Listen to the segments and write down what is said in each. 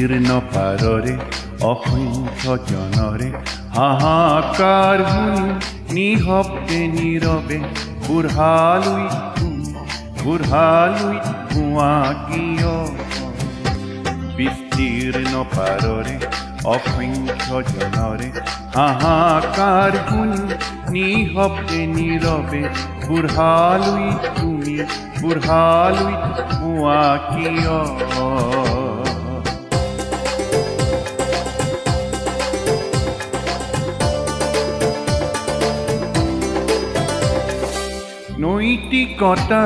বিস্তীৰ্ণ পাৰৰে অসংখ্য জনৰে হাহাকাৰ শুনি নিশব্দে নীৰৱে বুঢ়ালুইত ধোঁৱা কিয় বিস্তীৰ্ণ পাৰৰে অসংখ্য জনৰে হাহাকাৰ শুনি নিশব্দে নীৰৱে বুঢ়ালুইত ধোঁৱা কিয় নৈতিকতা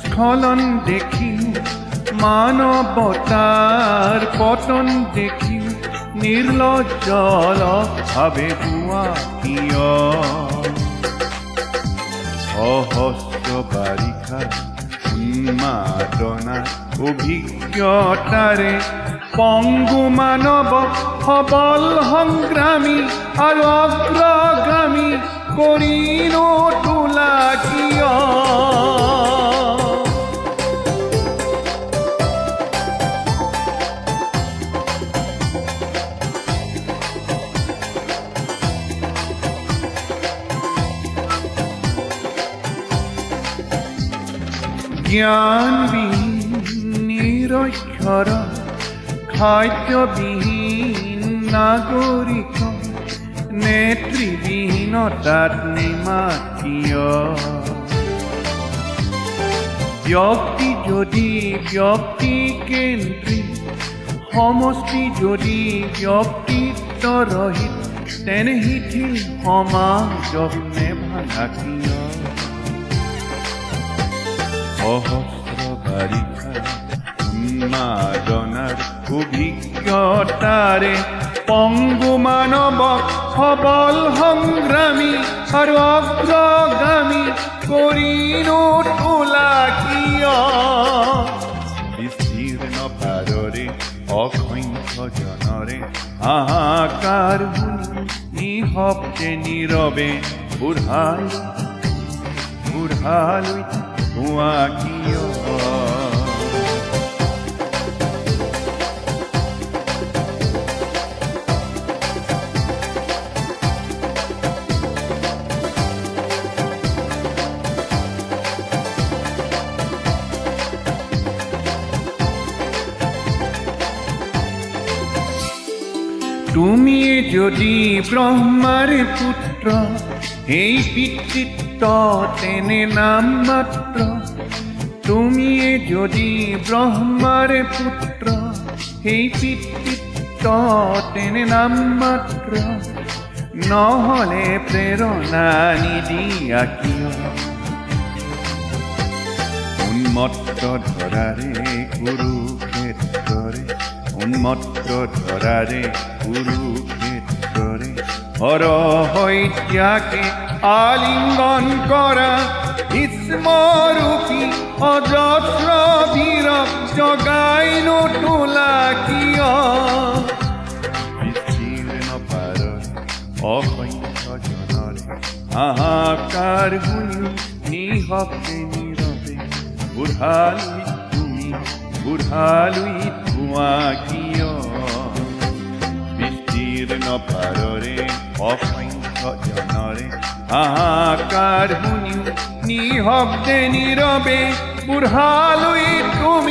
স্খলন দেখি মানৱতাৰ পতন দেখি নিৰ্লজ্জলভাৱে হোৱা কিয় সহস্ৰ বাৰিষা উন্মাদনা অভিজ্ঞতাৰে পংগু মানৱ সবল সংগ্ৰামী আৰু অগ্ৰগামী কৰি নোতোলা কিয় জ্ঞানবিহীন নিৰক্ষৰ খাদ্যবিহীন নাগৰিক নেতৃবিহীনতাত নিমাতীয় ব্যক্তি যদি ব্যক্তিকেন্দ্ৰিক সমষ্টি যদি ব্যক্তিত্ব ৰহিত তেনে শিথিল সমাজক নেভাঙা কিয় সহস্ৰ বাৰিষা উন্মাদনাৰ অভিজ্ঞতাৰে পংগু মানৱক সবল সংগ্ৰামী আৰু অগ্ৰগামী কৰি নোতোলা কিয় বিস্তীৰ্ণ পাৰৰে অসংখ্য জনৰে হাহাকাৰ শুনি নিশব্দে নীৰৱে বুঢ়ালুইত ধোঁৱা কিয় তুমিয়ে যদি ব্ৰহ্মাৰ পুত্ৰ সেই পিতৃত্ব তেনে নাম মাত্ৰ তুমিয়ে যদি ব্ৰহ্মাৰ পুত্ৰ সেই পিতৃত্ব তেনে নাম মাত্ৰ নহলে প্ৰেৰণা নিদিয়া কিয় উন্মত্ত ধৰাৰে কুৰুক্ষেত্ৰৰে উন্মত্ত ধৰাৰে কুৰুক্ষেত্ৰৰে হৰহত্যাকে আলিঙ্গন কৰা ভীষ্মৰূপী অজস্ৰ বীৰক জগাই নোতোলা কিয় বিস্তীৰ্ণ পাৰৰে অসংখ্য জনৰে হাহাকাৰ শুনি নিশব্দে নীৰৱে বুঢ়ালুইত ধোঁৱা কিয় বিস্তীৰ্ণ পাৰৰে অসংখ্য জনৰে হাহাকাৰ শুনি নিশব্দে নীৰৱে বুঢ়ালুইত ধোঁৱা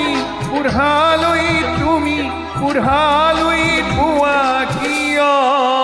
কিয়